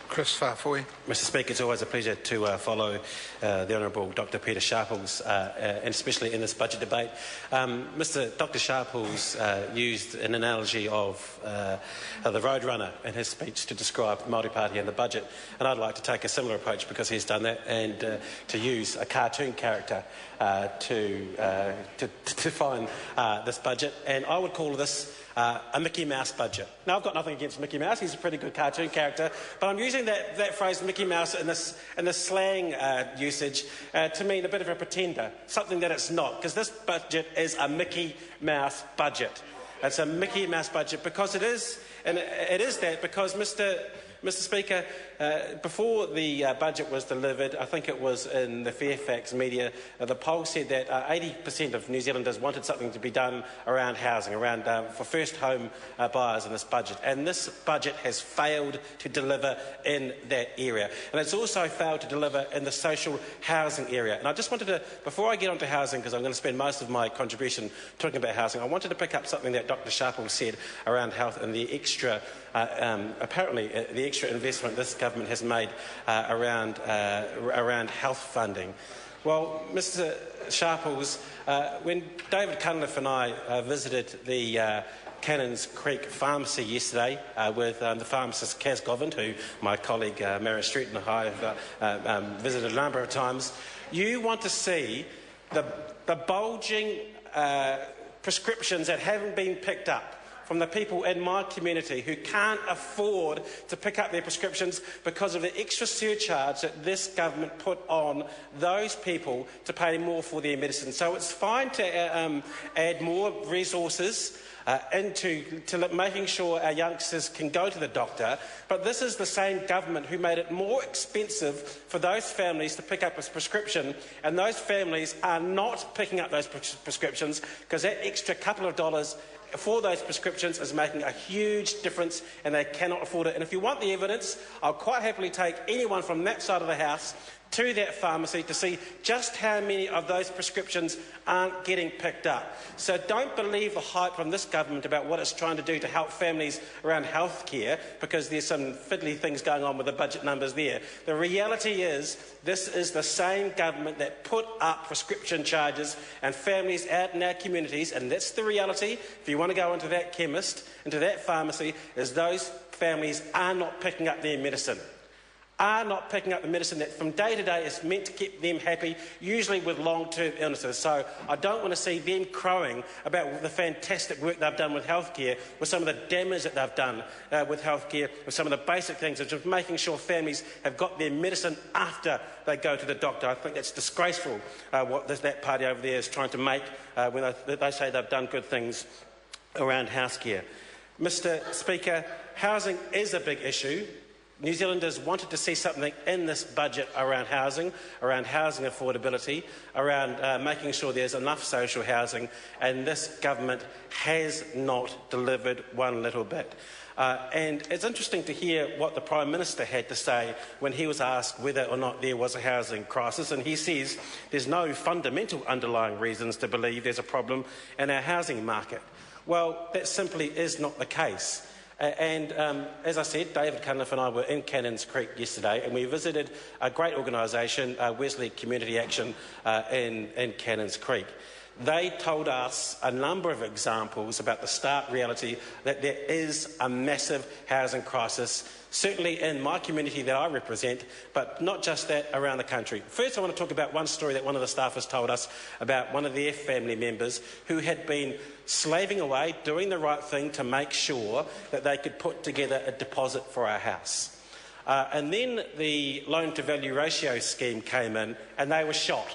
Chris Farfoy. Mr Speaker, it's always a pleasure to follow the Honourable Dr Peter Sharples, and especially in this budget debate. Dr Sharples used an analogy of the Roadrunner in his speech to describe the Māori Party and the budget, and I'd like to take a similar approach because he's done that, and to use a cartoon character to define this budget, and I would call this a Mickey Mouse budget. Now, I've got nothing against Mickey Mouse, he's a pretty good cartoon character, but I'm using that phrase Mickey Mouse in the slang usage to mean a bit of a pretender, something that it's not, because this budget is a Mickey Mouse budget. It's a Mickey Mouse budget because it is, and it is that because Mr Speaker, before the budget was delivered, I think it was in the Fairfax media, the poll said that 80% of New Zealanders wanted something to be done around housing, for first home buyers in this budget. And this budget has failed to deliver in that area. And it's also failed to deliver in the social housing area. And I just wanted to, before I get onto housing, because I'm going to spend most of my contribution talking about housing, I wanted to pick up something that Dr Sharple said around health and the extra, apparently, the extra investment this government has made around health funding. Well, Mr Sharples, when David Cunliffe and I visited the Cannons Creek Pharmacy yesterday with the pharmacist Kaz Govind, who my colleague Mary Street and I have visited a number of times, you want to see the bulging prescriptions that haven't been picked up from the people in my community who can't afford to pick up their prescriptions because of the extra surcharge that this government put on those people to pay more for their medicine. So it's fine to add more resources into making sure our youngsters can go to the doctor, but this is the same government who made it more expensive for those families to pick up a prescription, and those families are not picking up those prescriptions because that extra couple of dollars for those prescriptions is making a huge difference and they cannot afford it. And if you want the evidence, I'll quite happily take anyone from that side of the House to that pharmacy to see just how many of those prescriptions aren't getting picked up. So don't believe the hype from this government about what it's trying to do to help families around healthcare, because there's some fiddly things going on with the budget numbers there. The reality is this is the same government that put up prescription charges and families out in our communities, and that's the reality. If you want to go into that chemist, into that pharmacy, is those families are not picking up their medicine. Are not picking up the medicine that from day to day is meant to keep them happy, usually with long-term illnesses. So I don't want to see them crowing about the fantastic work they've done with healthcare, with some of the damage that they've done with healthcare, with some of the basic things, of just making sure families have got their medicine after they go to the doctor. I think that's disgraceful what that party over there is trying to make when they say they've done good things around healthcare. Mr Speaker, housing is a big issue. New Zealanders wanted to see something in this budget around housing affordability, around making sure there's enough social housing, and this government has not delivered one little bit. And it's interesting to hear what the Prime Minister had to say when he was asked whether or not there was a housing crisis, and he says there's no fundamental underlying reasons to believe there's a problem in our housing market. Well, that simply is not the case. As I said, David Cunliffe and I were in Cannons Creek yesterday, and we visited a great organisation, Wesley Community Action, in Cannons Creek. They told us a number of examples about the stark reality that there is a massive housing crisis, certainly in my community that I represent, but not just that, around the country. First, I want to talk about one story that one of the staffers told us about one of their family members who had been slaving away, doing the right thing to make sure that they could put together a deposit for our house. And then the loan-to-value ratio scheme came in and they were shot.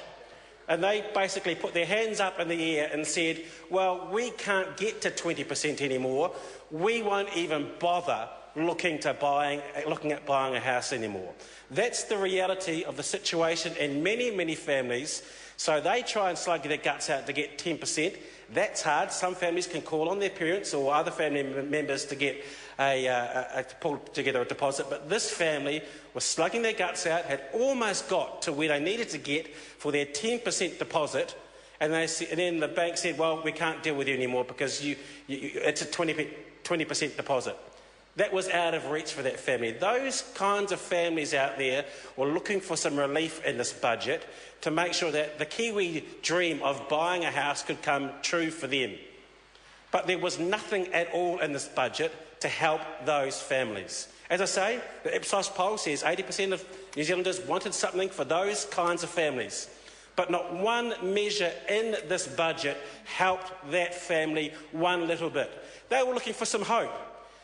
And they basically put their hands up in the air and said, well, we can't get to 20% anymore. We won't even bother looking at buying a house anymore. That's the reality of the situation in many, many families. So they try and slug their guts out to get 10%. That's hard. Some families can call on their parents or other family members to get to pull together a deposit, but this family was slugging their guts out, had almost got to where they needed to get for their 10% deposit, and then the bank said, well, we can't deal with you anymore because it's a 20% deposit. That was out of reach for that family. Those kinds of families out there were looking for some relief in this budget to make sure that the Kiwi dream of buying a house could come true for them. But there was nothing at all in this budget to help those families. As I say, the Ipsos poll says 80% of New Zealanders wanted something for those kinds of families. But not one measure in this budget helped that family one little bit. They were looking for some hope.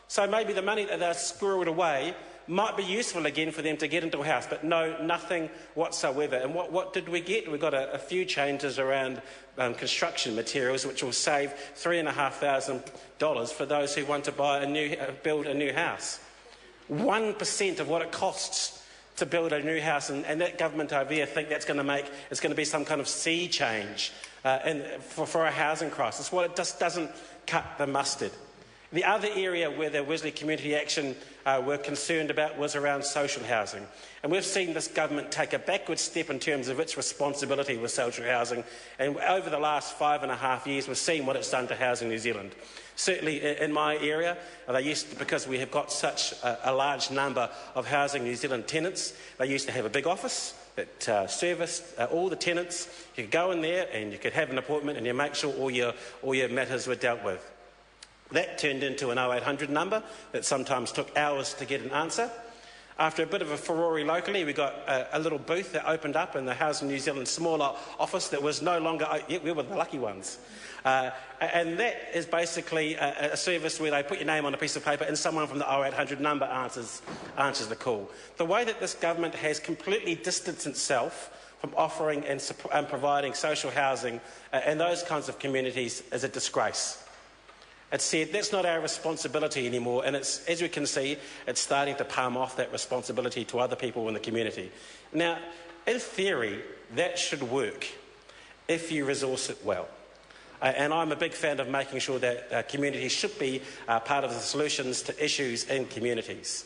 So maybe the money that they're squirreled away might be useful again for them to get into a house, but no, nothing whatsoever. And what did we get? We got a few changes around construction materials, which will save $3,500 for those who want to build a new house. 1% of what it costs to build a new house, and that government over there think that's going to be some kind of sea change for a housing crisis. Well, it just doesn't cut the mustard. The other area where the Wesley Community Action were concerned about was around social housing. And we've seen this government take a backward step in terms of its responsibility with social housing. And over the last 5.5 years, we've seen what it's done to Housing New Zealand. Certainly in my area, because we have got such a large number of Housing New Zealand tenants, they used to have a big office that serviced all the tenants. You could go in there and you could have an appointment and you make sure all your matters were dealt with. That turned into an 0800 number that sometimes took hours to get an answer. After a bit of a furore locally, we got a little booth that opened up in the Housing New Zealand smaller office that was no longer... we were the lucky ones. And that is basically a service where they put your name on a piece of paper and someone from the 0800 number answers the call. The way that this government has completely distanced itself from offering and providing social housing in those kinds of communities is a disgrace. It said that's not our responsibility anymore, and it's, as we can see, it's starting to palm off that responsibility to other people in the community. Now, in theory, that should work if you resource it well. And I'm a big fan of making sure that communities should be part of the solutions to issues in communities.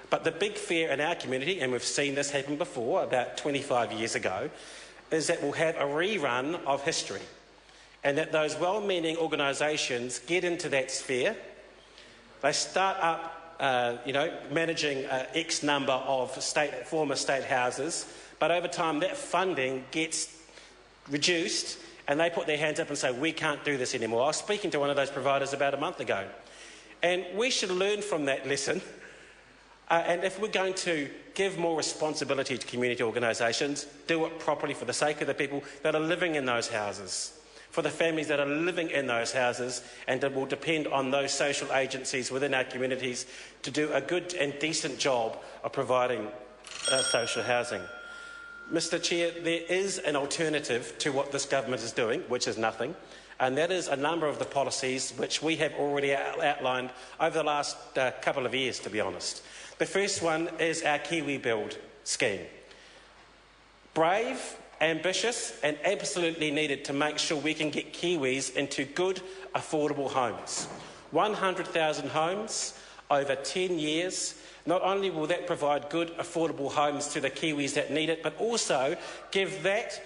But the big fear in our community, and we've seen this happen before, about 25 years ago, is that we'll have a rerun of history. And that those well-meaning organisations get into that sphere, they start up, managing X number of former state houses, but over time that funding gets reduced and they put their hands up and say, we can't do this anymore. I was speaking to one of those providers about a month ago, and we should learn from that lesson. And if we're going to give more responsibility to community organisations, do it properly for the sake of the people that are living in those houses, for the families that are living in those houses, and that will depend on those social agencies within our communities to do a good and decent job of providing social housing. Mr Chair, there is an alternative to what this government is doing, which is nothing, and that is a number of the policies which we have already outlined over the last couple of years, to be honest. The first one is our Kiwi Build scheme. Brave, ambitious and absolutely needed to make sure we can get Kiwis into good, affordable homes. 100,000 homes over 10 years. Not only will that provide good, affordable homes to the Kiwis that need it, but also give that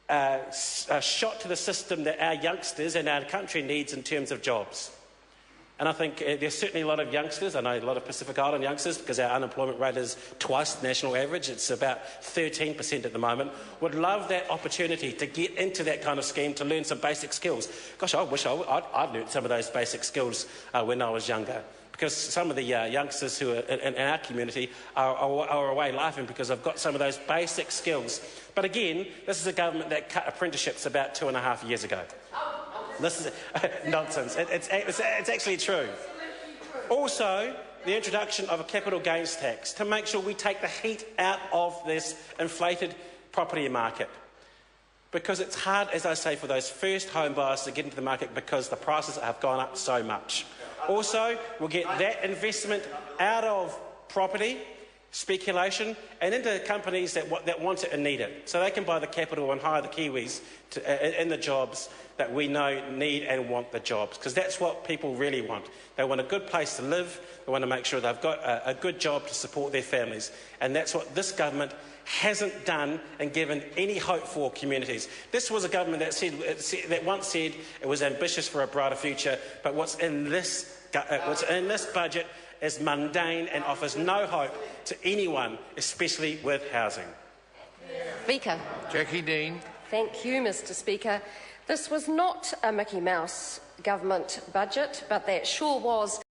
a shot to the system that our youngsters and our country needs in terms of jobs. And I think there's certainly a lot of youngsters, I know a lot of Pacific Island youngsters, because our unemployment rate is twice the national average, it's about 13% at the moment, would love that opportunity to get into that kind of scheme to learn some basic skills. Gosh, I wish I'd learned some of those basic skills when I was younger, because some of the youngsters who are in our community are away laughing because I've got some of those basic skills. But again, this is a government that cut apprenticeships about 2.5 years ago. This is nonsense. It's actually true. Also, the introduction of a capital gains tax to make sure we take the heat out of this inflated property market. Because it's hard, as I say, for those first home buyers to get into the market because the prices have gone up so much. Also, we'll get that investment out of property speculation and into companies that want it and need it, so they can buy the capital and hire the Kiwis in the jobs that we know need and want the jobs, because that's what people really want. They want a good place to live, they want to make sure they've got a good job to support their families, and that's what this government hasn't done and given any hope for communities. This was a government that once said it was ambitious for a brighter future, but what's in this budget is mundane and offers no hope to anyone, especially with housing. Speaker. Jackie Dean. Thank you, Mr Speaker. This was not a Mickey Mouse government budget, but that sure was